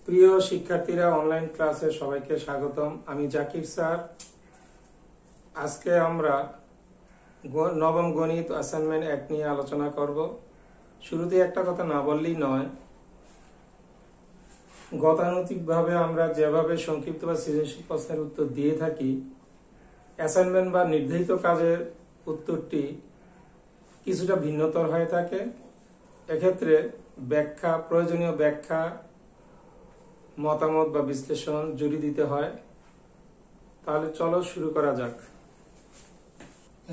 প্রিয় শিক্ষার্থীরা, অনলাইন ক্লাসে সবাইকে স্বাগতম। আমি জাকির স্যার। আজকে আমরা নবম গণিত অ্যাসাইনমেন্ট 1 নিয়ে আলোচনা করব। শুরুতে একটা কথা না বললেই নয়, গতানুগতিকভাবে আমরা যেভাবে সংক্ষিপ্ত বা সৃজনশীল প্রশ্নের উত্তর দিয়ে থাকি, অ্যাসাইনমেন্ট বা নির্ধারিত কাজের উত্তরটি কিছুটা ভিন্নতর হয়ে থাকে। এক্ষেত্রে প্রয়োজনীয় ব্যাখ্যা, মতামত বা বিশ্লেষণ জুড়ে দিতে হয়। তাহলে চলো শুরু করা যাক।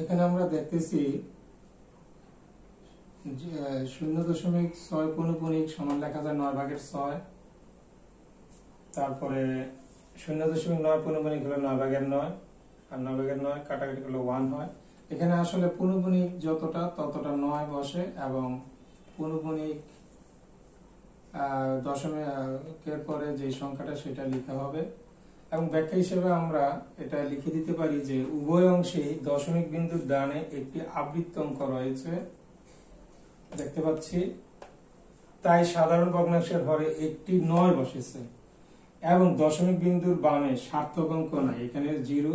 এখানে আমরা দেখতেছি 0.6 পৌনঃপুনিক সমান লেখা যায় 9/6। তারপরে 0.9 পৌনঃপুনিক হলো 9/9, আর 9/9 কাটাকাটি করলে 1 হয়। এখানে আসলে পৌনঃপুনিক যতটা ততটা 9 বসে এবং পৌনঃপুনিক দশমিকের পরে যে সংখ্যাটা সেটা লিখা হবে। এবং ব্যাখ্যা হিসেবে আমরা এটা লিখে দিতে পারি যে উভয় অংশেই দশমিক বিন্দুর ডানে একটি আবৃত্ত অঙ্ক রয়েছে, দেখতে পাচ্ছি। তাই সাধারণ ভগ্নাংশের হরে একটি 9 বসেছে এবং দশমিক বিন্দুর বামে সার্থক অঙ্ক নাই। এখানে জিরো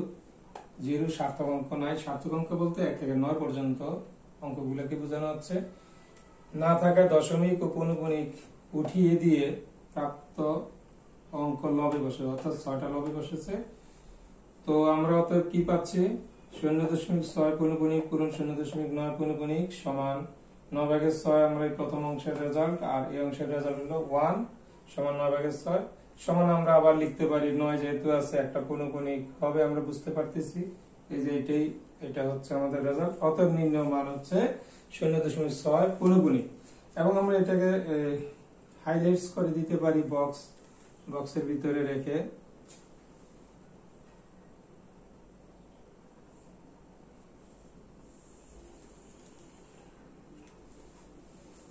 সার্থক অঙ্ক নাই। সার্থক অঙ্ক বলতে 1 থেকে 9 পর্যন্ত অঙ্কগুলোকে বোঝানো হচ্ছে। না থাকায় দশমিক ও পৌনঃপুনিক উঠিয়ে দিয়ে প্রাপ্ত অঙ্ক লবে বসে, অর্থাৎ 6টা লবে বসেছে। তো আমরা অতএব কি পাচ্ছি? 0.6 পৌনঃপুনিক পূরণ 0.9 পৌনঃপুনিক সমান 9/6। আমরা এই প্রথম অংশের রেজাল্ট, আর এই অংশের রেজাল্ট হলো 1 সমান 9/6 সমান। আমরা আবার লিখতে পারি 9 যেহেতু আছে একটা পৌনঃপুনিক হবে, আমরা বুঝতে পারতেছি। এই যে এটা হচ্ছে আমাদের রেজাল্ট। অতএব নির্ণয় মান হচ্ছে 0.6 পৌনঃপুনিক। এবং আমরা এটাকে হাইলাইটস করে দিতে পারি বক্সের ভিতরে রেখে।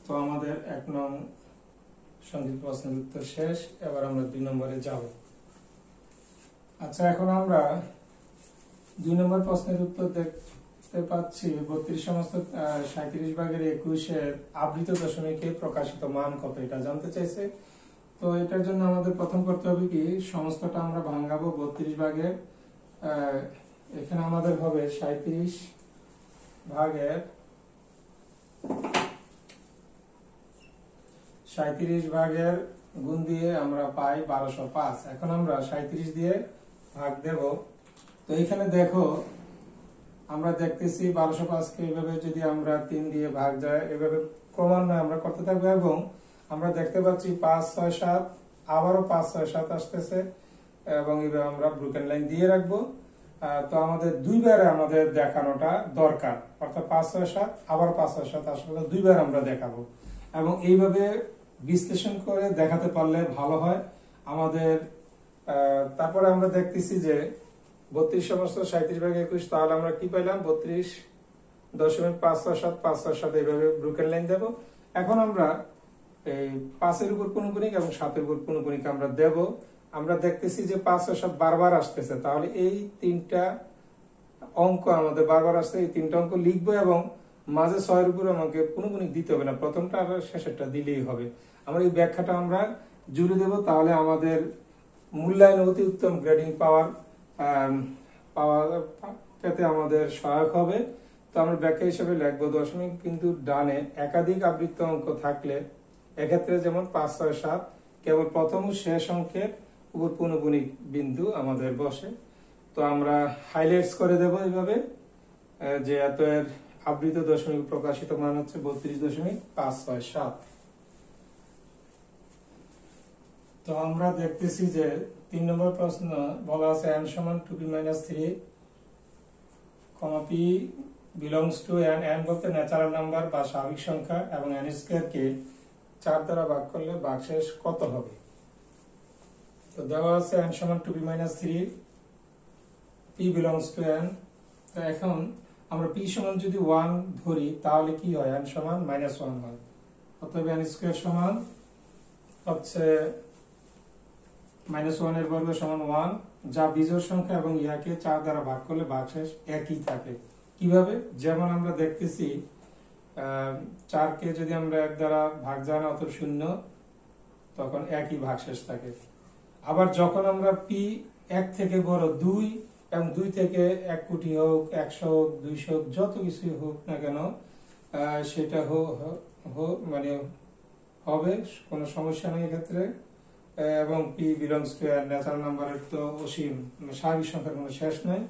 তো আমাদের 1 নং সংক্ষিপ্ত প্রশ্নের উত্তর শেষ। এবার আমরা 2 নম্বরে যাব। আচ্ছা, এখন আমরা 2 নম্বর প্রশ্নের উত্তর দেখতে পাচ্ছি 32/37 আবৃত দশমিকে প্রকাশিত মান কত, এটা জানতে চাইছে। তো এটার জন্য আমাদের প্রথম করতে হবে কি, সমস্তটা আমরা ভাঙাবো 32 ভাগের। এখানে আমাদের হবে 37 ভাগের গুণ দিয়ে আমরা পাই 1205। এখন আমরা 37 দিয়ে ভাগ দেব। তো এখানে দেখো, আমরা দেখতেছি 1205কে এইভাবে যদি আমরা 3 দিয়ে ভাগ যায়, এভাবে ক্রমান্বয়ে আমরা করতে থাকবো। এবং আমরা দেখতে পাচ্ছি 5, 6, 7, আবারও 5, 6, 7 আসতেছে, এবং এইভাবে আমরা ব্রোকেন লাইন দিয়ে রাখবো। তো আমাদের 2 বারে আমাদের দেখানোটা দরকার, অর্থাৎ 5, 6, 7 আবার 5, 6, 7 আসলে 2 বার আমরা দেখাবো। এবং এইভাবে বিশ্লেষণ করে দেখাতে পারলে ভালো হয় আমাদের। তারপরে আমরা দেখতেছি যে 32/37 তাহলে আমরা কি পেলাম? 32.567 এইভাবে ব্রোকেন লাইন দেব। এখন আমরা এই 5-এর উপর পৌনঃপুনিক এবং 7-এর উপর পৌনঃপুনিক আমরা দেব। আমরা দেখতেছি যে 5, 6, 7 বারবার আসতেছে, তাহলে এই 3টা অঙ্ক আমাদের বারবার আসছে। এই 3টা অঙ্ক লিখবো এবং মাঝে 6-এর উপর আমাকে পৌনঃপুনিক দিতে হবে না, প্রথমটা আর শেষেরটা দিলেই হবে। আমরা এই ব্যাখ্যাটা আমরা জুড়ে দেব, তাহলে আমাদের মূল্যায়ন অতি উত্তম গ্রেডিং পেতে আমাদের সহায়ক হবে। তো আমরা ব্যাখ্যা হিসেবে লিখবো, দশমিক কিন্তু ডানে একাধিক আবৃত্ত অঙ্ক থাকলে এক্ষেত্রে যেমন 5, 6, 7 কেবল প্রথম ও শেষ অঙ্কের উপর পৌনঃপুনিক বিন্দু আমাদের বসে। তো আমরা হাইলাইটস করে দেব এইভাবে যে এত এর আবৃত দশমিক প্রকাশিত মান হচ্ছে 32.567। তো আমরা দেখতেছি যে 3 নম্বর প্রশ্ন বলা আছে n সমান 2p - 3, p belongs to n বলতে ন্যাচারাল নাম্বার বা স্বাভাবিক সংখ্যা, এবং n স্কয়ার কে 4 দ্বারা ভাগ করলে ভাগশেষ কত হবে। তো দেওয়া আছে n সমান 2p - 3, p belongs to n। তো এখন আমরা p সমান যদি 1 ধরি তাহলে কি হয়? n সমান -1 হয়। অতএব n স্কয়ার সমান হচ্ছে -1 এর বর্গ সমান 1, যা বিজোড় সংখ্যা এবং ইহাকে 4 দ্বারা ভাগ করলে ভাগশেষ একই থাকে। কিভাবে? যেমন আমরা দেখতেছি 4 কে যদি আমরা 1 দ্বারা ভাগ যায় না, অতএব 0, তখন একই ভাগশেষ থাকে। আবার যখন আমরা পি 1 থেকে বড় 2 এবং 2 থেকে 1 কোটি হোক, 100 হোক, 200 হোক, যত কিছু হোক না কেন সেটা মানে হবে, কোনো সমস্যা নেই এক্ষেত্রে। এবং পি বিলংস টু ন্যাচারাল নাম্বারের তো অসীম, স্বাভাবিক সংখ্যার কোনো শেষ নাই।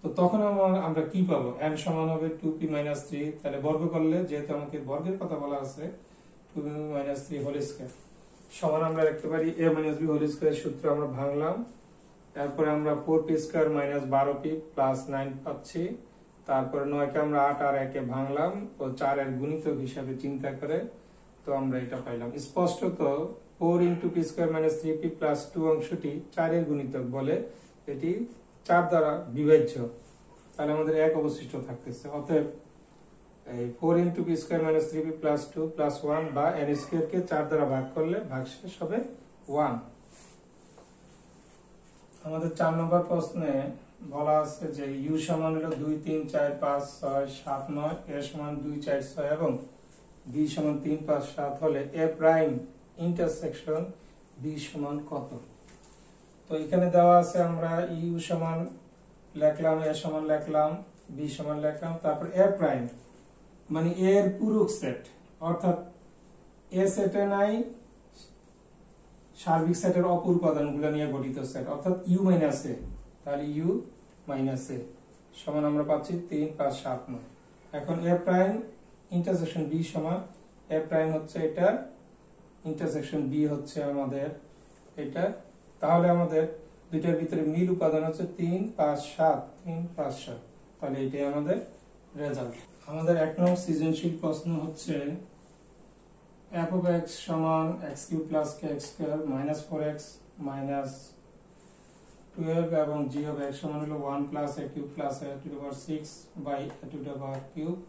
তো তখন আমরা কি পাবো? n সমান হবে 2p - 3, তাহলে বর্গ করলে, যেহেতু আমাকে বর্গের কথা বলা আছে, 2p - 3 হোল স্কয়ার সমান আমরা লিখতে পারি a - b হোল স্কয়ার সূত্র আমরা ভাঙলাম। তারপরে আমরা 4p স্কয়ার - 12p প্লাস 9 পাচ্ছি। তারপরে 9 কে আমরা 8 আর 1 এ ভাঙলাম ও 4 এর গুণিতক হিসাবে চিন্তা করে, তো আমরা এটা পাইলাম। স্পষ্টত 4 × p স্কয়ার - 3p প্লাস 2 অংশটি 4 এর গুণিতক বলে এটি 4 দ্বারা বিভাজ্য। তাহলে আমাদের 1 অবশিষ্ট থাকতেছে। অতএব এই 4 × p square - 3p plus 2 plus 1 বা n স্কয়ার কে 4 দ্বারা ভাগ করলে ভাগশেষ হবে 1। আমাদের 4 নম্বর প্রশ্নে বলা আছে যে u সমান হলো 2 3 4 5 6 7 9, a সমান 2 4 6 এবং b সমান 3 5 7 হলে a প্রাইম ইন্টারসেকশন b সমান কত? তো এখানে দেওয়া আছে, আমরা u সমান লিখলাম, a সমান লিখলাম, b সমান লিখলাম, তারপর a প্রাইম মানে a এর পূরক সেট, অর্থাৎ a সেটে নাই সার্বিক সেটের অপর উপাদানগুলো নিয়ে গঠিত সেট, অর্থাৎ u - a, তাহলে u - a সমান আমরা পাচ্ছি 3 5 7 9। এখন a প্রাইম ইন্টারসেকশন b সমান a প্রাইম হচ্ছে এটা, ইন্টারসেকশন b হচ্ছে আমাদের এটা। তাহলে আমাদের দুইটার ভিতরে মিল উপাদান হচ্ছে 3 5 7, 3 5 7, তাহলে এটাই আমাদের রেজাল্ট। আমাদের 1 নং সৃজনশীল প্রশ্ন হচ্ছে f of x সমান x³ plus kx² minus 4x minus 12 এবং g of x সমান হলো 1 plus a³ plus a to the power 6 by a to the power cube।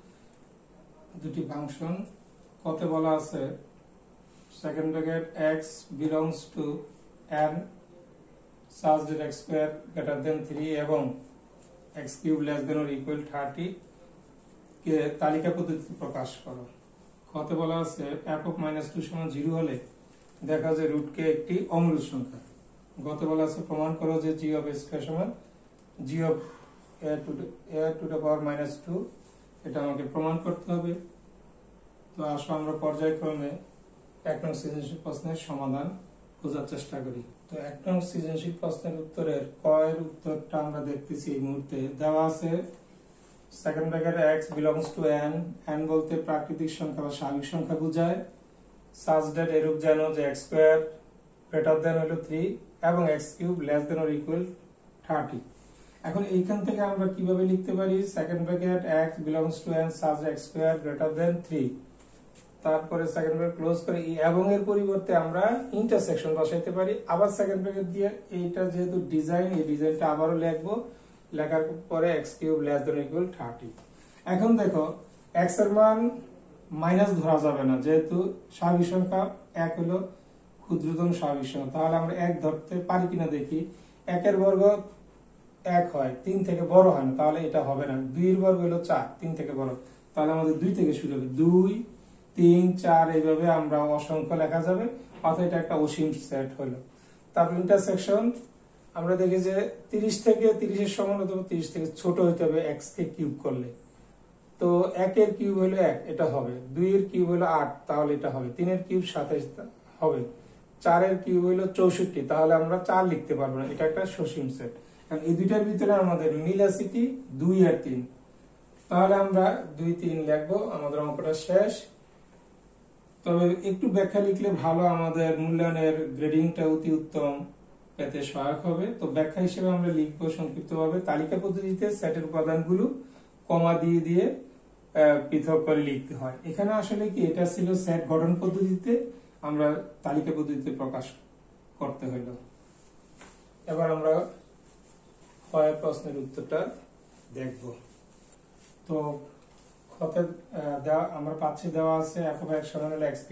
দুটি ফাংশন কত বলা আছে, second bracket x belongs to n such that x² greater than 3 এবং x³ less than or equal 30 কে তালিকা পদ্ধতিতে প্রকাশ করো। কত বলা আছে f of -2 সমান 0 হলে দেখা যায় রুট কে একটি অমূল সংখ্যা। গত বলা আছে প্রমাণ করো যে g of x² সমান g of a to the power -2, এটা আমাকে প্রমাণ করতে হবে। তো আসো আমরা পর্যায়ক্রমে 1 নং সৃজনশীল প্রশ্নের সমাধান খোঁজার চেষ্টা করি। তো 1 নং সৃজনশীল প্রশ্নের উত্তরের ক এর উত্তরটা আমরা দেখতেছি এই মুহূর্তে। দেওয়া আছে সেকেন্ড ব্র্যাকেটে x belongs to n, n বলতে প্রাকৃতিক সংখ্যা বা স্বাভাবিক সংখ্যা বোঝায়। such that এরূপ যেন যে x² greater than হলো 3 এবং x³ less than or equal 30। এখন এইখান থেকে আমরা কিভাবে লিখতে পারি, second bracket x belongs to n such that x² greater than 3, তারপরে সেকেন্ড ব্র্যাকেট ক্লোজ করে এবং এর পরিবর্তে আমরা ইন্টারসেকশন বসাইতে পারি। আবার সেকেন্ড ব্র্যাকেট দিয়ে এইটা যেহেতু ডিজাইন, এই ডিজাইনটা আবারও লিখবো, লেখার পরে x³ less than or equal 30। এখন দেখো x এর মান মাইনাস ধরা যাবে না, যেহেতু স্বাভাবিক সংখ্যা 1 হলো ক্ষুদ্রতম স্বাভাবিক সংখ্যা, তাহলে আমরা 1 ধরতে পারি কিনা দেখি। 1 এর বর্গ 1 হয়, 3 থেকে বড় হয় না, তাহলে এটা হবে না। 2 এর বর্গ হলো 4, 3 থেকে বড়, তাহলে আমাদের 2 থেকে শুরু হবে। 2 3 4 এইভাবে আমরা অসংখ্য লেখা যাবে, অর্থাৎ এটা একটা অসীম সেট হলো। তারপর ইন্টারসেকশন আমরা দেখি যে 30 থেকে 30 এর সমান হতে হবে, 30 থেকে ছোট হতে হবে x কে কিউব করলে। তো 1 এর কিউব হলো 1, এটা হবে। 2 এর কিউব হলো 8, তাহলে এটা হবে। 3 এর কিউব 27 হবে। 4 এর কিউব হলো 64, তাহলে আমরা 4 লিখতে পারবো না, এটা একটা সসীম সেট। কারণ এই দুইটার ভিতরে আমাদের মিল আছে কি 2 আর 3, তাহলে আমরা 2 3 লিখবো, আমাদের অঙ্কটা শেষ। তবে একটু ব্যাখ্যা লিখলে ভালো, আমাদের মূল্যায়নের গ্রেডিংটা অতি উত্তম পেতে সহায়ক হবে। তো ব্যাখ্যা হিসেবে আমরা লিখবো সংক্ষিপ্তভাবে, তালিকা পদ্ধতিতে সেটের উপাদানগুলো কমা দিয়ে দিয়ে পৃথক করে লিখতে হয়। এখানে আসলে কি এটা ছিল সেট গঠন পদ্ধতিতে, আমরা তালিকা পদ্ধতিতে প্রকাশ করতে হলো। এবার আমরা হয় প্রশ্নের উত্তরটা দেখব। তো আমরা পাচ্ছি দেওয়া আছে f of x সমান হলো x³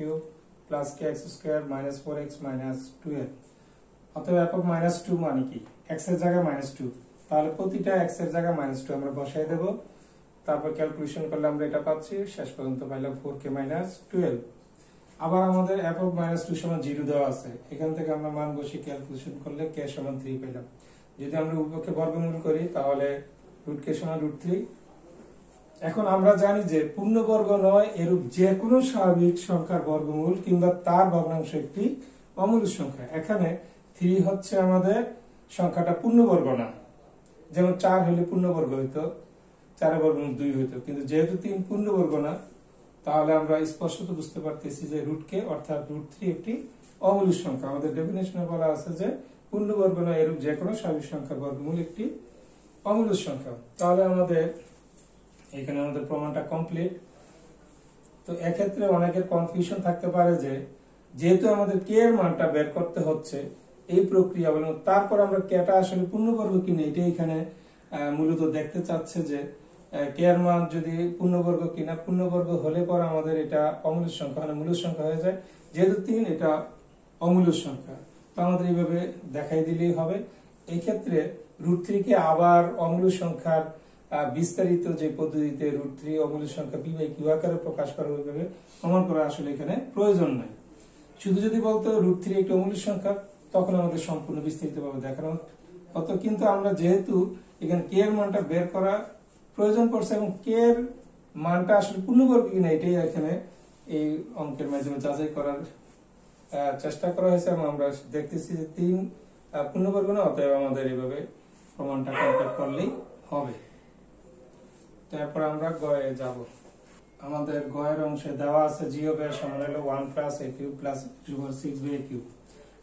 plus kx² minus 4x minus 12। অতএব f of -2 মানে কি, x এর জায়গায় -2, তাহলে প্রতিটা x এর জায়গায় -2 আমরা বসাই দেব। তারপর ক্যালকুলেশন করলে আমরা এটা পাচ্ছি, শেষ পর্যন্ত পাইলাম 4k - 12। আবার আমাদের f of -2 সমান 0 দেওয়া আছে, এখান থেকে আমরা মান বসিয়ে ক্যালকুলেশন করলে k সমান 3 পেলাম। যদি আমরা উভয়কে বর্গমূল করি তাহলে √k সমান √3। এখন আমরা জানি যে পূর্ণবর্গ নয় এরূপ যে কোনো স্বাভাবিক সংখ্যার বর্গমূল কিংবা তার ভগ্নাংশ একটি অমূল সংখ্যা। এখানে 3 হচ্ছে আমাদের সংখ্যাটা পূর্ণবর্গ না, যেমন 4 হলে পূর্ণবর্গ হইতো, 4 বর্গমূল 2 হইতো, কিন্তু যেহেতু 3 পূর্ণবর্গ না, তাহলে আমরা স্পষ্টত বুঝতে পারতেছি যে √k অর্থাৎ √3 একটি অমূল সংখ্যা। আমাদের ডেফিনিশনে বলা আছে যে পূর্ণবর্গ নয় এরূপ যে কোনো স্বাভাবিক সংখ্যার বর্গমূল একটি অমূল সংখ্যা। তাহলে আমাদের এখানে আমাদের প্রমাণটা কমপ্লিট। তো এক্ষেত্রে অনেকের কনফিউশন থাকতে পারে যে যেহেতু আমাদের কে এর মানটা বের করতে হচ্ছে এই প্রক্রিয়া বলে, তারপর আমরা কেটা আসলে পূর্ণবর্গ কিনা এটা এখানে মূলত দেখতে চাচ্ছে যে কে এর মান যদি পূর্ণবর্গ কিনা, পূর্ণবর্গ হলে পর আমাদের এটা অমূল সংখ্যা মানে মূল সংখ্যা হয়ে যায়, যেহেতু 3 এটা অমূল সংখ্যা। তো আমাদের এইভাবে দেখাই দিলেই হবে। এই ক্ষেত্রে √3 কে আবার অমূল সংখ্যার বিস্তারিত যে পদ্ধতিতে √3 অমূল সংখ্যা p/q আকারে প্রকাশ করা ওইভাবে প্রমাণ করা আসলে এখানে প্রয়োজন নাই। শুধু যদি বলতো √3 একটি অমূল সংখ্যা, তখন আমাদের সম্পূর্ণ বিস্তারিত ভাবে দেখানো হতো। কিন্তু আমরা যেহেতু এখানে কে এর মানটা বের করা প্রয়োজন পড়ছে এবং কে এর মানটা আসলে পূর্ণবর্গ কিনা এটাই এখানে এই অঙ্কের মাধ্যমে যাচাই করার চেষ্টা করা হয়েছে এবং আমরা দেখতেছি যে 3 পূর্ণবর্গ না, অতএব আমাদের এইভাবে প্রমাণটা কমপ্লিট করলেই হবে। তারপর আমরা গয়ে যাব। আমাদের গয়ের অংশে দেওয়া আছে g of a সমান হলো 1 + a³ + 6/a³।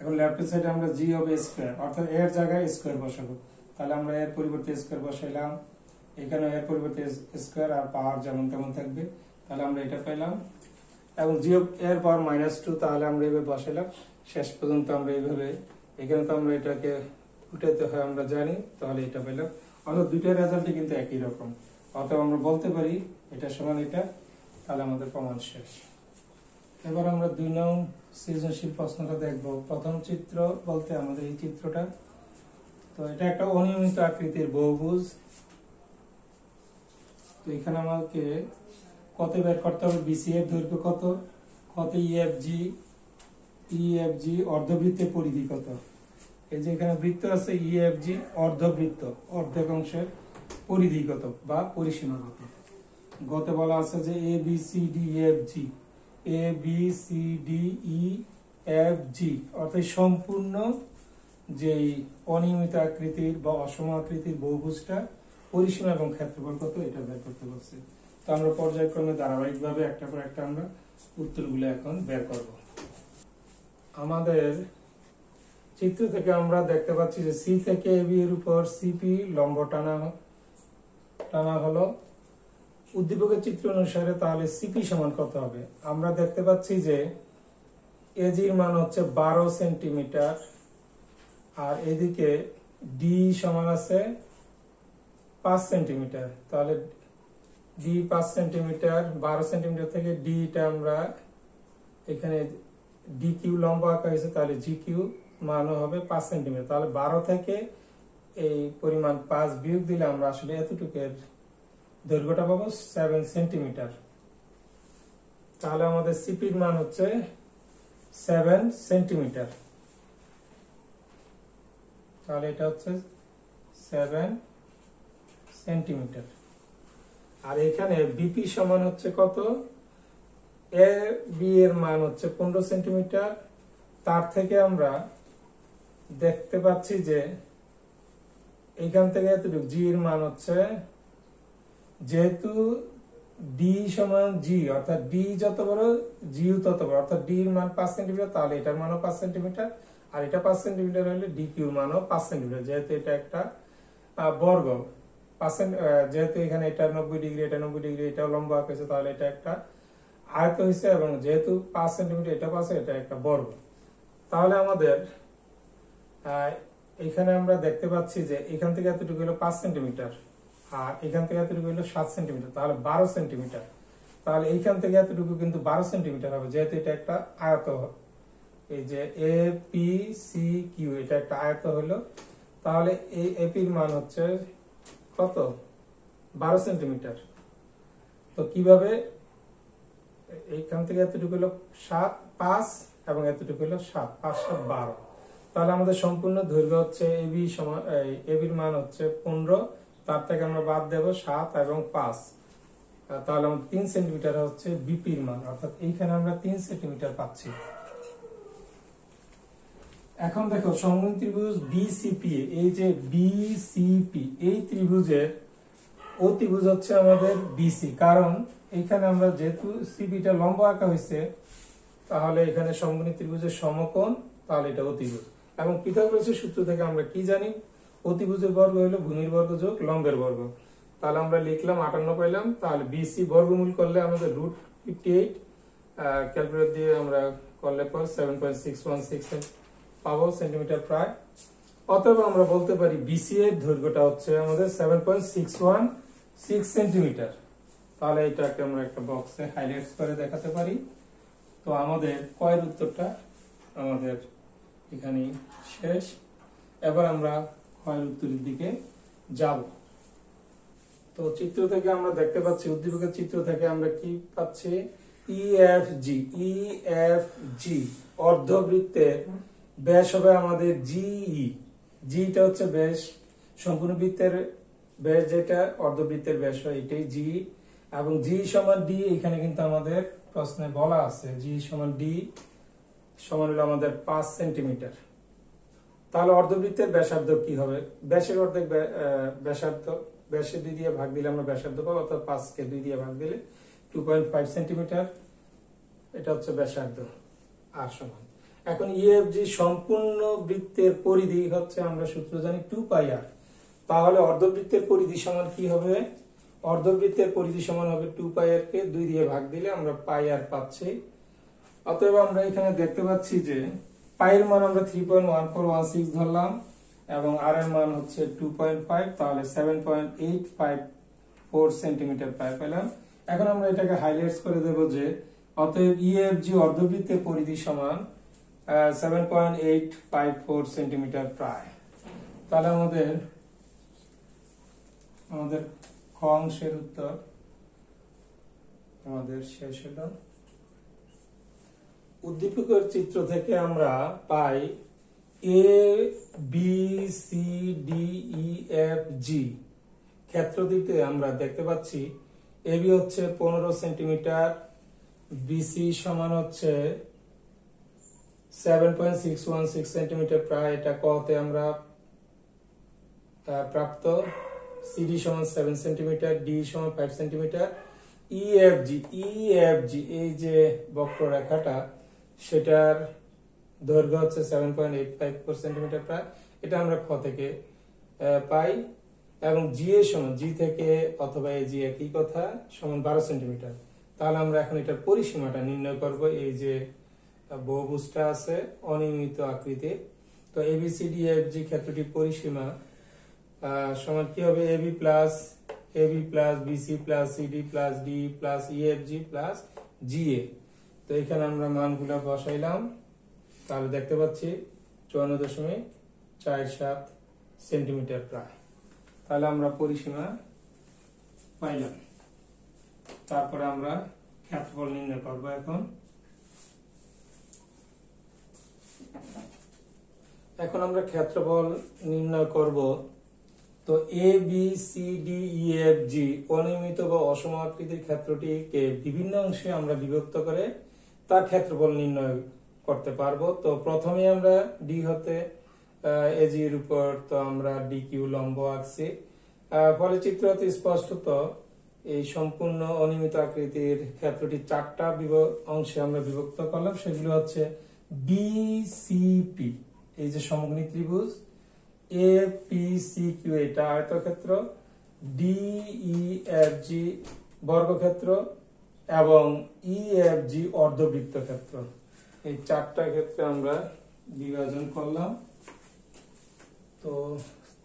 এখন লেফট সাইডে আমরা g of a স্কয়ার অর্থাৎ এর জায়গায় স্কয়ার বসাবো। তাহলে আমরা এর পরিবর্তে স্কয়ার বসাইলাম, এখানে এর পরিবর্তে স্কয়ার আর পাওয়ার যেমন তেমন থাকবে। তাহলে আমরা এটা পেলাম এবং g of a এর পাওয়ার -2, তাহলে আমরা এইভাবে বসাইলাম। শেষ পর্যন্ত আমরা এইভাবে, এখানে তো আমরা এটাকে উঠাইতে হয় আমরা জানি, তাহলে এটা পেলাম। অর্থাৎ দুইটার রেজাল্টই কিন্তু একই রকম, অতএব আমরা বলতে পারি এটা সমান এটা। তাহলে আমাদের প্রমাণ শেষ। এবার আমরা 2 নং সৃজনশীল প্রশ্নটা দেখব। প্রথম চিত্র বলতে আমাদের এই চিত্রটা, তো এটা একটা অনিয়মিত আকৃতির বহুভুজ। তো এখানে আমাকে কত বের করতে হবে, BC এর দৈর্ঘ্য কত, কত EFG অর্ধবৃত্তের পরিধি কত। এই যে এখানে বৃত্ত আছে EFG অর্ধবৃত্ত, অর্ধেক অংশের পরিধি কত বা পরিসীমা কত। গতে বলা আছে যে ABCDEFG অর্থাৎ সম্পূর্ণ যেই অনিয়মিত আকৃতির বা অসম আকৃতির বহুভুজটা পরিসীমা এবং ক্ষেত্রফল কত এটা বের করতে বলছে। তো আমরা পর্যায়ক্রমে ধারাবাহিকভাবে একটা পর একটা আমরা উত্তরগুলো এখন বের করব। আমাদের চিত্র থেকে আমরা দেখতে পাচ্ছি যে C থেকে AB এর উপর CP লম্ব টানা হলো উদ্দীপকের চিত্র অনুসারে। তাহলে CP সমান কত হবে? আমরা দেখতে পাচ্ছি যে AG এর মান হচ্ছে 12 সেন্টিমিটার আর এদিকে D সমান আছে 5 সেন্টিমিটার। তাহলে D 5 সেন্টিমিটার, 12 সেন্টিমিটার থেকে D টা আমরা এখানে DQ লম্ব আঁকা হয়েছে, তাহলে GQ মানও হবে 5 সেন্টিমিটার। তাহলে 12 থেকে এই পরিমাণ 5 বিয়োগ দিলে আমরা আসলে এতটুকুর দৈর্ঘ্যটা পাবো 7 সেন্টিমিটার। তাহলে আমাদের সিপি এর মান হচ্ছে 7 সেন্টিমিটার। তাহলে এটা হচ্ছে 7 সেন্টিমিটার। আর এখানে বিপি সমান হচ্ছে কত, এ বি এর মান হচ্ছে 15 সেন্টিমিটার। তার থেকে আমরা দেখতে পাচ্ছি যে এইখান থেকে এতটুকু জি এর মান হচ্ছে, যেহেতু ডি সমান জি অর্থাৎ ডি যত বড় জিও তত বড়, অর্থাৎ ডি এর মান 5 সেন্টিমিটার, তাহলে এটার মানও 5 সেন্টিমিটার আর এটা 5 সেন্টিমিটার হলে ডি কিউ মানও 5 সেন্টিমিটার। যেহেতু এটা একটা বর্গ, যেহেতু এখানে এটা 90 ডিগ্রি, এটা 90 ডিগ্রি, এটা লম্ব আঁকেছে, তাহলে এটা একটা আয়ত হয়েছে এবং যেহেতু 5 সেন্টিমিটার এটা পাশে, এটা একটা বর্গ। তাহলে আমাদের এখানে আমরা দেখতে পাচ্ছি যে এখান থেকে এতটুকু হলো 5 সেন্টিমিটার আর এখান থেকে এতটুকু হলো 7 সেন্টিমিটার, তাহলে 12 সেন্টিমিটার। তাহলে এইখান থেকে এতটুকু কিন্তু 12 সেন্টিমিটার হবে, যেহেতু এটা একটা আয়ত। এই যে এ পি সি কিউ এটা একটা আয়ত হলো, তাহলে এই এপির মান হচ্ছে কত, 12 সেন্টিমিটার। তো কিভাবে এইখান থেকে এতটুকু হলো 7 5 এবং এতটুকু হলো 7, 5 7 12। তাহলে আমাদের সম্পূর্ণ দৈর্ঘ্য হচ্ছে এবির মান হচ্ছে 15, তার থেকে আমরা বাদ দেব 7 এবং 5, তাহলে আমাদের 3 সেন্টিমিটার হচ্ছে বিপির মান, অর্থাৎ এইখানে আমরা 3 সেন্টিমিটার পাচ্ছি। এখন দেখো সমকোণী ত্রিভুজ বিসিপি, এই যে বিসিপি এই ত্রিভুজের অতিভুজ হচ্ছে আমাদের বিসি, কারণ এখানে আমরা যেহেতু সিপিটা লম্ব আঁকা হয়েছে, তাহলে এখানে সমকোণী ত্রিভুজের সমকোণ, তাহলে এটা অতিভুজ। এবং পিথাগোরাসের সূত্র থেকে আমরা কি জানি, অতিভুজের বর্গ হলো ভূমির বর্গ যোগ লম্বের বর্গ। তাহলে আমরা লিখলাম 58 পাইলাম, তাহলে বিসি বর্গমূল করলে আমাদের √58, ক্যালকুলেটর দিয়ে আমরা করলে পর 7.616 পাবো সেন্টিমিটার প্রায়। অতএব আমরা বলতে পারি বিসি এর দৈর্ঘ্যটা হচ্ছে আমাদের 7.616 সেন্টিমিটার। তাহলে এটাকে আমরা একটা বক্সে হাইলাইট করে দেখাতে পারি। তো আমাদের কয়ের উত্তরটা আমাদের এখানে শেষ। এবার আমরা কয়ের উত্তরের দিকে যাব। তো চিত্র থেকে আমরা দেখতে পাচ্ছি, উদ্দীপকের চিত্র থেকে আমরা কি পাচ্ছি, ইএফজি অর্ধবৃত্তের ব্যাস হবে আমাদের জিই। জিটা হচ্ছে ব্যাস, সম্পূর্ণ বৃত্তের ব্যাস যেটা অর্ধবৃত্তের ব্যাস হয় এটাই জি, এবং জি সমান ডি। এখানে কিন্তু আমাদের প্রশ্নে বলা আছে জি সমান ডি সমান হলো আমাদের 5 সেন্টিমিটার। তাহলে অর্ধবৃত্তের ব্যাসার্ধ কি হবে, ব্যাসের অর্ধেক ব্যাসার্ধ, ব্যাসে 2 দিয়ে ভাগ দিলে আমরা ব্যাসার্ধ পাবো, অর্থাৎ 5 কে 2 দিয়ে ভাগ দিলে 2.5 সেন্টিমিটার, এটা হচ্ছে ব্যাসার্ধ আর সমান। এখন ইএফজি সম্পূর্ণ বৃত্তের পরিধি হচ্ছে আমরা সূত্র জানি 2πr। তাহলে অর্ধবৃত্তের পরিধি সমান কি হবে, অর্ধবৃত্তের পরিধি সমান হবে 2πr কে 2 দিয়ে ভাগ দিলে আমরা πr পাচ্ছি। অতএব আমরা এখানে দেখতে পাচ্ছি যে পাইয়ের মান আমরা 3.1416 ধরলাম এবং আর এর মান হচ্ছে 2.5, তাহলে 7.854 সেন্টিমিটার প্রায় পেলাম। এখন আমরা এটাকে হাইলাইটস করে দেব যে অতএব ইএফজি অর্ধবৃত্তের পরিধি সমান 7.854 সেন্টিমিটার প্রায়। তাহলে আমাদের খ অংশের উত্তর আমাদের শেষ হলো। উদ্দীপকের চিত্র থেকে আমরা পাই A B C D E F G ক্ষেত্রটিতে আমরা দেখতে পাচ্ছি এবি হচ্ছে 15 সেন্টিমিটার, বিসি সমান হচ্ছে 7.616 সেন্টিমিটার প্রায়, এটা কতে আমরা প্রাপ্ত। সিডি সমান 7 সেন্টিমিটার, ডি সমান 5 সেন্টিমিটার। ইএফজি এই যে বক্ররেখাটা, সেটার দৈর্ঘ্য হচ্ছে 7.854 সেন্টিমিটার প্রায়, এটা আমরা খ থেকে পাই। এবং জি এর সমান, জি থেকে অথবা এই জি একই কথা, সমান 12 সেন্টিমিটার। তাহলে আমরা এখন এটার পরিসীমাটা নির্ণয় করব। এই যে বহুভুজটা আছে অনিয়মিত আকৃতির, তো এবিসিডিএফজি ক্ষেত্রটির পরিসীমা সমান কি হবে, AB plus BC plus CD plus D plus EFG plus GA. তো এখানে আমরা মানগুলো বসাইলাম, তাহলে দেখতে পাচ্ছি 54.47 সেন্টিমিটার প্রায়। তাহলে আমরা পরিসীমা পাইলাম। তারপরে আমরা ক্ষেত্রফল নির্ণয় করব। এখন আমরা ক্ষেত্রফল নির্ণয় করব। তো A B C D E F G অনিয়মিত বা অসম আকৃতির ক্ষেত্রটিকে বিভিন্ন অংশে আমরা বিভক্ত করে তার ক্ষেত্রফল নির্ণয় করতে পারবো। তো প্রথমে আমরা ডি হতে এজি এর উপর তো আমরা ডি কিউ লম্ব আঁকছি, ফলে চিত্র হতে স্পষ্টত এই সম্পূর্ণ অনিয়মিত আকৃতির ক্ষেত্রটি 4টা অংশে আমরা বিভক্ত করলাম। সেগুলো হচ্ছে বিসিপি, এই যে সমকোণী ত্রিভুজ, এপিসিকিউ এটা আয়তক্ষেত্র, ডিইএফজি বর্গক্ষেত্র এবং ইএফজি অর্ধবৃত্ত ক্ষেত্র। এই 4টা ক্ষেত্রে আমরা বিভাজন করলাম। তো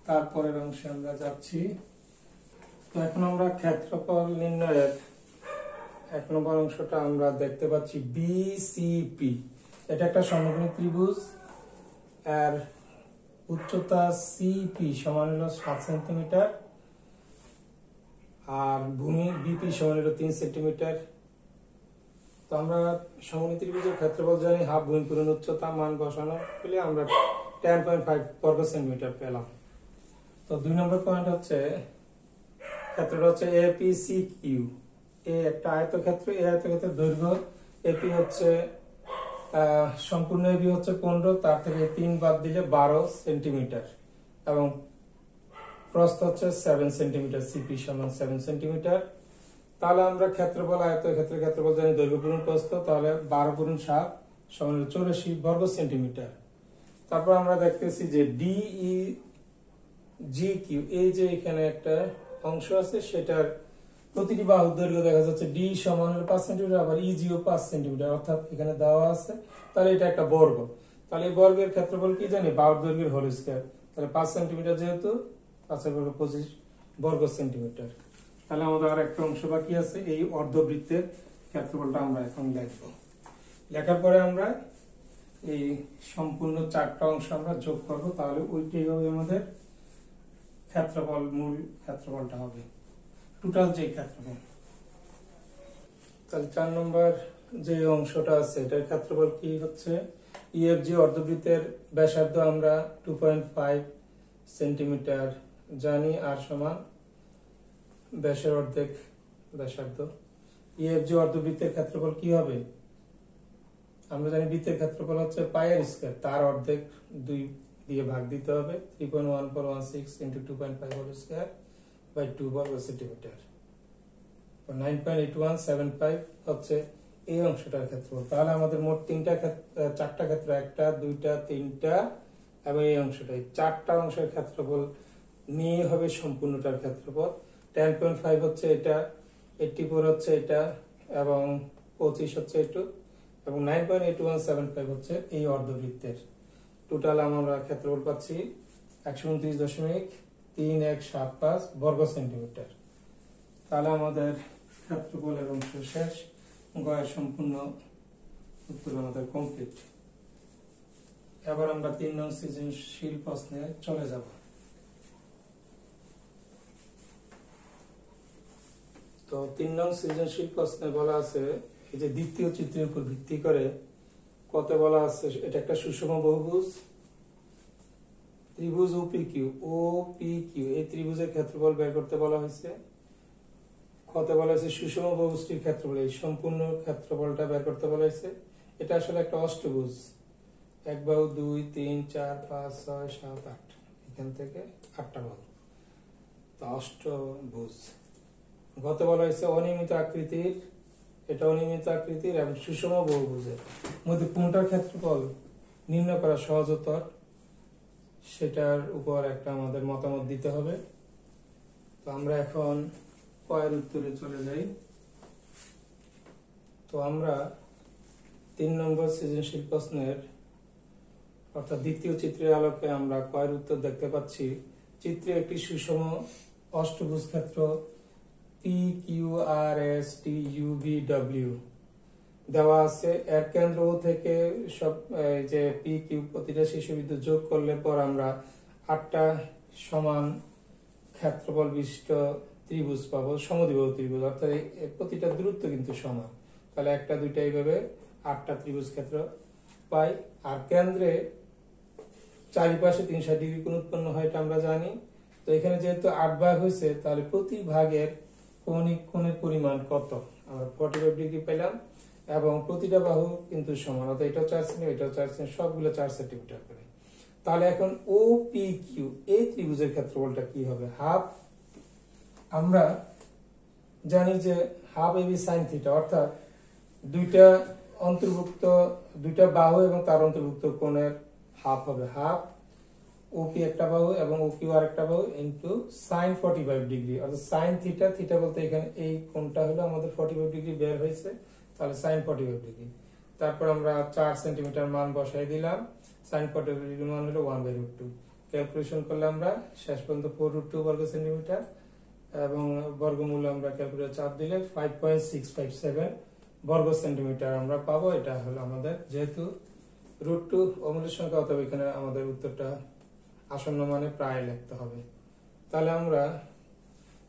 তারপরের অংশে আমরা যাচ্ছি। তো এখন আমরা ক্ষেত্রফল নির্ণয়ের 1 নম্বর অংশটা আমরা দেখতে পাচ্ছি বিসিপি। এটা একটা সমকোণী ত্রিভুজ, এর উচ্চতা সিপি সমান হলো 7 সেন্টিমিটার আর ভূমি বিপি সমান হলো 3 সেন্টিমিটার। তো আমরা সমমিতি ত্রিভুজের ক্ষেত্রফল জানি হাফ গুণ পূরণ উচ্চতা মান বসানো পেলে আমরা 10.5 বর্গ সেন্টিমিটার পেলাম। তো 2 নম্বর পয়েন্ট হচ্ছে ক্ষেত্রটা হচ্ছে APCQ। এ একটা আয়তক্ষেত্র, এই আয়তক্ষেত্রের দৈর্ঘ্য এপি হচ্ছে সম্পূর্ণ এবি হচ্ছে 15, তার থেকে 3 বাদ দিলে 12 সেন্টিমিটার এবং প্রস্থ হচ্ছে 7 সেন্টিমিটার, সিপি সমান 7 সেন্টিমিটার। তাহলে আমরা ক্ষেত্রফল আয়তক্ষেত্রের ক্ষেত্রফল জানি দৈর্ঘ্য পূরণ প্রস্থ, তাহলে 12 গুণ 7 সমান 84 বর্গ সেন্টিমিটার। তারপর আমরা দেখতেছি যে DEGQ, এই যে এখানে একটা অংশ আছে সেটার প্রতিটি বাহুর দৈর্ঘ্য দেখা যাচ্ছে D সমান 5 সেন্টিমিটার, আবার EG ও 5 সেন্টিমিটার, অর্থাৎ এখানে দেওয়া আছে। তাহলে এটা একটা বর্গ, তাহলে এই বর্গের ক্ষেত্রফল কি জানি, বাহুর দৈর্ঘ্যের হোল স্কয়ার। তাহলে 5 সেন্টিমিটার যেহেতু 5 এর বর্গ 25 বর্গ সেন্টিমিটার। তাহলে আমাদের আর একটা অংশ বাকি আছে, এই অর্ধবৃত্তের ক্ষেত্রফলটা আমরা এখন লিখব। লেখার পরে আমরা এই সম্পূর্ণ 4টা অংশ আমরা যোগ করব, তাহলে ওইটাই হবে আমাদের ক্ষেত্রফল, মূল ক্ষেত্রফলটা হবে টোটাল যে ক্ষেত্রফল। তাহলে 4 নম্বর যে অংশটা আছে এটার ক্ষেত্রফল কি হচ্ছে, EFG অর্ধবৃত্তের ব্যাসার্ধ আমরা 2.5 সেন্টিমিটার জানি, আর সমান ব্যাসের অর্ধেক ব্যাসার্ধ। EFG অর্ধবৃত্তের ক্ষেত্রফল কি হবে, আমরা জানি বৃত্তের ক্ষেত্রফল হচ্ছে পাইয়ের স্কয়ার, তার অর্ধেক 2 দিয়ে ভাগ দিতে হবে, 3.1416 into 2.5 হোল স্কয়ার বাই 2 বর্গ সেন্টিমিটার। 9.8175 হচ্ছে এই অংশটার ক্ষেত্রফল। তাহলে আমাদের মোট 4টা ক্ষেত্র, 1টা 2টা 3টা এবং এই অংশটাই 4টা অংশের ক্ষেত্রফল নিয়ে হবে সম্পূর্ণটার ক্ষেত্রফল। 10.5 হচ্ছে এটা, 84 হচ্ছে এটা এবং 25 হচ্ছে এটা, এবং 9.8175 হচ্ছে এই অর্ধবৃত্তের। টোটাল আমরা ক্ষেত্রফল পাচ্ছি 129.3175 বর্গ সেন্টিমিটার। তাহলে আমাদের ক্ষেত্রফলের অংশ শেষ, গয়ের সম্পূর্ণ উত্তর আমাদের কমপ্লিট। এবার আমরা 3 নং সৃজনশীল প্রশ্নে চলে যাব। তো 3 নং সৃজনশীল প্রশ্নে বলা আছে, এই যে দ্বিতীয় চিত্রের উপর ভিত্তি করে কত বলা আছে, এটা একটা সুষম বহুভুজ ত্রিভুজ OPQ, এই ত্রিভুজের ক্ষেত্রফল বের করতে বলা হয়েছে। কত বলা হয়েছে সুষম বহুভুজটির ক্ষেত্রফল, এই সম্পূর্ণ ক্ষেত্রফলটা বের করতে বলা হয়েছে। এটা আসলে একটা অষ্টভুজ, 1 বাহু 2 3 4 5 6 7 8, এখান থেকে 8টা বাহু, তো অষ্টভুজ। গত বলা হয়েছে অনিয়মিত আকৃতির, এটা অনিয়মিত আকৃতির এবং সুষম বহুভুজের মধ্যে কোনটার ক্ষেত্রফল নির্ণয় করা সহজতর, সেটার উপর একটা আমাদের মতামত দিতে হবে। তো আমরা এখন কয়ের উত্তরে চলে যাই। তো আমরা 3 নম্বর সৃজনশীল প্রশ্নের অর্থাৎ দ্বিতীয় চিত্রের আলোকে আমরা কয়ের উত্তর দেখতে পাচ্ছি। চিত্রে একটি সুষম অষ্টভুজ ক্ষেত্র PQRSTUVW দেওয়া আছে। এর কেন্দ্র থেকে সব যে PQ প্রতিটা শীর্ষবিন্দু যোগ করলে পর আমরা 8টা সমান ক্ষেত্রফল বিশিষ্ট ত্রিভুজ পাবো, সমদ্বিবাহু ত্রিভুজ, অর্থাৎ প্রতিটা দূরত্ব কিন্তু সমান। তাহলে 1টা 2টা এইভাবে 8টা ত্রিভুজ ক্ষেত্র পাই। আর কেন্দ্রে চারিপাশে 360 ডিগ্রি কোণ উৎপন্ন হয়, এটা আমরা জানি। তো এখানে যেহেতু 8 ভাগ হয়েছে, তাহলে প্রতি ভাগের কৌণিক কোণের পরিমাণ কত, আমরা 45 ডিগ্রি পেলাম এবং প্রতিটা বাহু কিন্তু সমান, অর্থাৎ এটাও 4 সেন্টিমিটার, এটাও 4 সেন্টিমিটার, সবগুলো 4 সেন্টিমিটার করে। তাহলে এখন OPQ এই ত্রিভুজের ক্ষেত্রফলটা কি হবে, হাফ, আমরা জানি যে হাফ AB sin থিটা, অর্থাৎ দুইটা বাহু এবং তার অন্তর্ভুক্ত কোণের হাফ হবে, হাফ OP একটা বাহু এবং OQ আর একটা বাহু ইনটু sin 45 ডিগ্রি, অর্থাৎ sin থিটা বলতে এখানে এই কোণটা হলো আমাদের 45 ডিগ্রি বের হয়েছে, তাহলে sin 45 ডিগ্রি। তারপর আমরা 4 সেন্টিমিটার মান বসাই দিলাম, sin 45 ডিগ্রি মান হলো 1/√2। ক্যালকুলেশন করলে আমরা শেষ পর্যন্ত 4√2 বর্গ সেন্টিমিটার এবং বর্গমূল আমরা ক্যালকুলেটর চাপ দিলে 5.657 বর্গ সেন্টিমিটার আমরা পাবো। এটা হলো আমাদের, যেহেতু √2 অমূল্য সংখ্যা, অথবা এখানে আমাদের উত্তরটা আসন্ন মানে প্রায় লিখতে হবে। তাহলে আমরা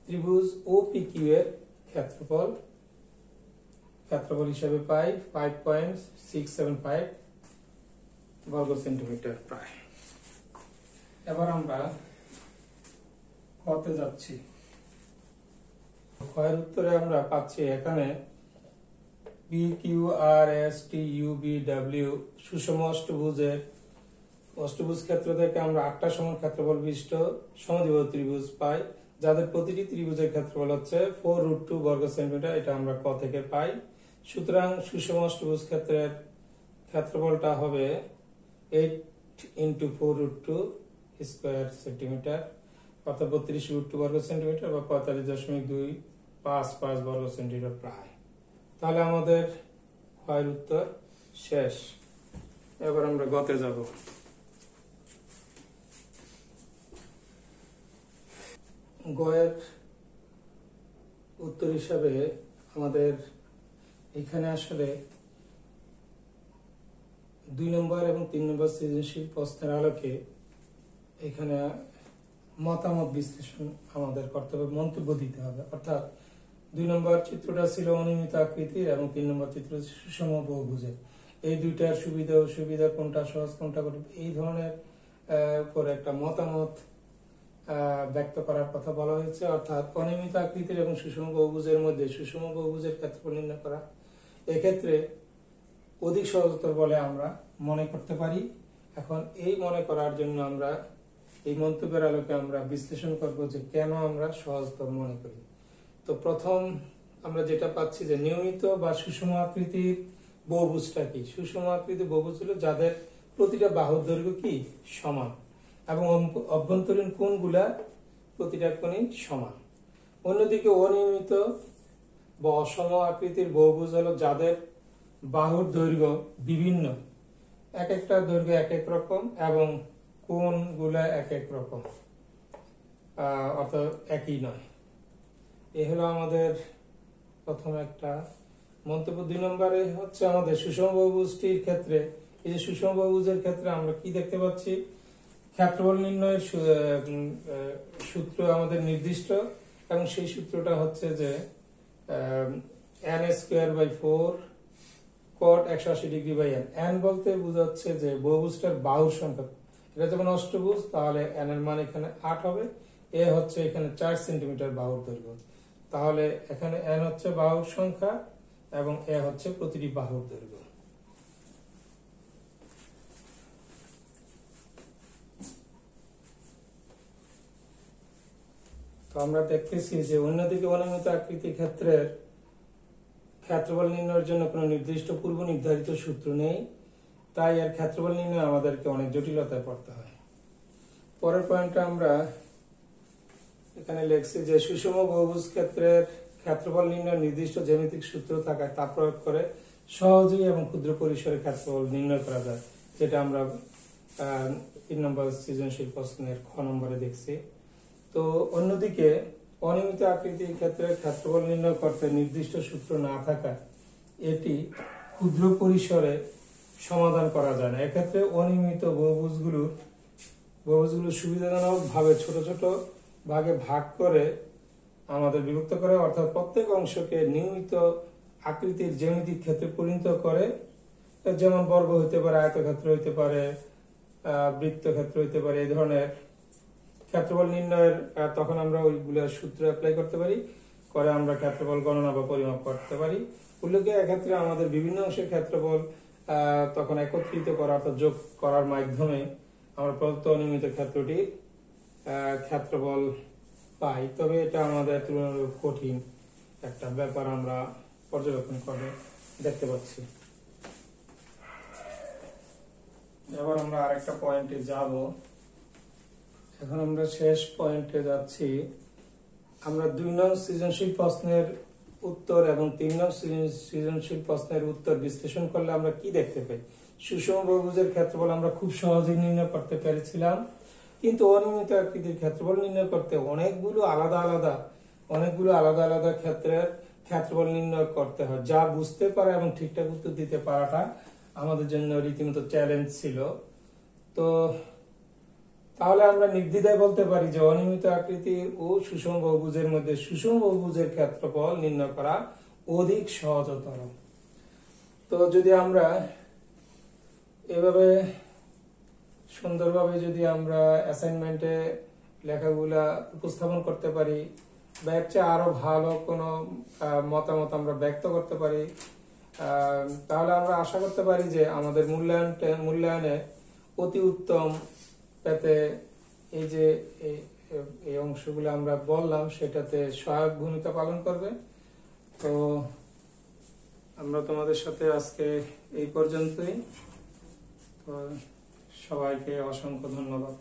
ত্রিভুজ OPQ এর ক্ষেত্রফল ক্ষেত্রফল হিসেবে পাই 5.675 বর্গ সেন্টিমিটার প্রায়। এবার আমরা কতে যাচ্ছি। ক্ষয়ের উত্তরে আমরা পাচ্ছি এখানে P Q R S T U B W সুষম অষ্টভুজ ক্ষেত্র থেকে আমরা 8টা সমান ক্ষেত্রফল বিশিষ্ট সমদ্বিবাহু ত্রিভুজ পাই, যাদের প্রতিটি ত্রিভুজের ক্ষেত্রফল হচ্ছে 4√2 বর্গ সেন্টিমিটার। এটা আমরা ক থেকে পাই। সুতরাং সুষম অষ্টভুজ ক্ষেত্রের ক্ষেত্রফলটা হবে 8 × 4√2 স্কয়ার সেন্টিমিটার, অর্থাৎ 32√2 বর্গ সেন্টিমিটার বা 45.255 বর্গ সেন্টিমিটার প্রায়। তাহলে আমাদের ক্ষয়ের উত্তর শেষ। এবার আমরা গতে যাব। গয়ের উত্তর হিসাবে আমাদের এখানে আসলে 2 নম্বর এবং 3 নম্বর সৃজনশীল প্রশ্নের আলোকে এখানে মতামত বিশ্লেষণ আমাদের করতে হবে, মন্তব্য দিতে হবে। অর্থাৎ 2 নম্বর চিত্রটা ছিল অনিয়মিত আকৃতির এবং 3 নম্বর চিত্র সুষম বহুভুজের। এই দুইটার সুবিধা অসুবিধা কোনটা সহজ কোনটা কঠিন এই ধরনের উপরে একটা মতামত ব্যক্ত করার কথা বলা হয়েছে। অর্থাৎ অনিয়মিত আকৃতির এবং সুষম বহুভুজের মধ্যে সুষম বহুভুজের ক্ষেত্রফল নির্ণয় করা এক্ষেত্রে অধিক সহজতর বলে আমরা মনে করতে পারি। এখন এই মনে করার জন্য আমরা এই মন্তব্যের আলোকে আমরা বিশ্লেষণ করব যে কেন আমরা সহজতর মনে করি। তো প্রথম আমরা যেটা পাচ্ছি যে নিয়মিত বা সুষম আকৃতির বহুভুজটা কি। সুষম আকৃতির বহুভুজ হলো যাদের প্রতিটা বাহুর দৈর্ঘ্য কি সমান এবং অভ্যন্তরীণ কোণগুলা প্রতিটা কোণই সমান। অন্যদিকে অনিয়মিত বা অসম আকৃতির বহুভুজ হলো যাদের বাহুর দৈর্ঘ্য বিভিন্ন, এক একটা দৈর্ঘ্য এক এক রকম এবং কোণগুলা এক এক রকম, অর্থাৎ একই নয়। এ হলো আমাদের প্রথম একটা মন্তব্য। 2 নম্বরে হচ্ছে আমাদের সুষম বহুভুজটির ক্ষেত্রে, এই যে সুষম বহুভুজের ক্ষেত্রে আমরা কি দেখতে পাচ্ছি, ক্ষেত্রফল নির্ণয়ের সূত্র আমাদের নির্দিষ্ট এবং সেই সূত্রটা হচ্ছে যে n²/4 cot 180°/n। n বলতে বোঝাচ্ছে যে বহুভুজটার বাহুর সংখ্যা। এটা যখন অষ্টভুজ তাহলে n এর মান এখানে 8 হবে। এ হচ্ছে এখানে 4 সেন্টিমিটার বাহুর দৈর্ঘ্য। তাহলে এখানে n হচ্ছে বাহুর সংখ্যা এবং এ হচ্ছে প্রতিটি বাহুর দৈর্ঘ্য। তো আমরা দেখতেছি যে অন্যদিকে অনিয়মিত আকৃতির ক্ষেত্রের ক্ষেত্রফল নির্ণয়ের জন্য কোনো নির্দিষ্ট পূর্ব নির্ধারিত সূত্র নেই, তাই এর ক্ষেত্রফল নির্ণয় আমাদেরকে অনেক জটিলতায় পড়তে হয়। পরের পয়েন্টটা আমরা এখানে লিখছি যে সুষম বহুভুজ ক্ষেত্রের ক্ষেত্রফল নির্ণয় নির্দিষ্ট জ্যামিতিক সূত্র থাকায় তা প্রয়োগ করে সহজেই এবং ক্ষুদ্র পরিসরে ক্ষেত্রফল নির্ণয় করা যায়, যেটা আমরা 3 নম্বর সৃজনশীল প্রশ্নের খ নম্বরে দেখছি। তো অন্যদিকে অনিয়মিত আকৃতির ক্ষেত্রে ক্ষেত্রফল নির্ণয় করতে নির্দিষ্ট সূত্র না থাকায় এটি ক্ষুদ্র পরিসরে সমাধান করা যায় না। এক্ষেত্রে অনিয়মিত বহুভুজগুলো সুবিধাজনক ভাবে ছোট ছোট ভাগে ভাগ করে আমাদের বিভক্ত করে, অর্থাৎ প্রত্যেক অংশকে নিয়মিত আকৃতির জ্যামিতিক ক্ষেত্রে পরিণত করে। যেমন বর্গ হইতে পারে, আয়তক্ষেত্র হইতে পারে, বৃত্তক্ষেত্র হইতে পারে। এই ধরনের ক্ষেত্রফল নির্ণয়ের তখন আমরা ওইগুলো সূত্র অ্যাপ্লাই করতে পারি, করে আমরা ক্ষেত্রফল গণনা বা পরিমাপ করতে পারি। উল্লেখ্য এক্ষেত্রে আমাদের বিভিন্ন অংশের ক্ষেত্রফল তখন একত্রিত করা অর্থাৎ যোগ করার মাধ্যমে আমরা প্রদত্ত অনিয়মিত ক্ষেত্রটির ক্ষেত্রফল পাই। তবে এটা আমাদের তুলনামূলক কঠিন একটা ব্যাপার আমরা পর্যবেক্ষণ করে দেখতে পাচ্ছি। এবার আমরা আরেকটা পয়েন্টে যাব। এখন আমরা শেষ পয়েন্টে যাচ্ছি। আমরা 2 নং সৃজনশীল প্রশ্নের উত্তর এবং 3 নং সৃজনশীল প্রশ্নের উত্তর বিশ্লেষণ করলে আমরা কি দেখতে পাই। সুষম বহুভুজের ক্ষেত্রফল আমরা খুব সহজেই নির্ণয় করতে পেরেছিলাম, কিন্তু অনিয়মিত আকৃতির ক্ষেত্রফল নির্ণয় করতে অনেকগুলো আলাদা আলাদা ক্ষেত্রের ক্ষেত্রফল নির্ণয় করতে হয়, যা বুঝতে পারা এবং ঠিকঠাক উত্তর দিতে পারাটা আমাদের জন্য রীতিমতো চ্যালেঞ্জ ছিল। তো তাহলে আমরা নির্দ্বিধায় বলতে পারি যে অনিয়মিত আকৃতির ও সুষম বহুভুজের মধ্যে সুষম বহুভুজের ক্ষেত্রফল নির্ণয় করা অধিক সহজতর। তো যদি আমরা এভাবে সুন্দরভাবে যদি আমরা অ্যাসাইনমেন্টে লেখাগুলা উপস্থাপন করতে পারি বা এর চেয়ে আরো ভালো কোনো মতামত আমরা ব্যক্ত করতে পারি, তাহলে আমরা আশা করতে পারি যে আমাদের মূল্যায়নে অতি উত্তম পেতে এই যে এই অংশগুলো আমরা বললাম সেটাতে সহায়ক ভূমিকা পালন করবে। তো আমরা তোমাদের সাথে আজকে এই পর্যন্তই। তো সবাইকে অসংখ্য ধন্যবাদ।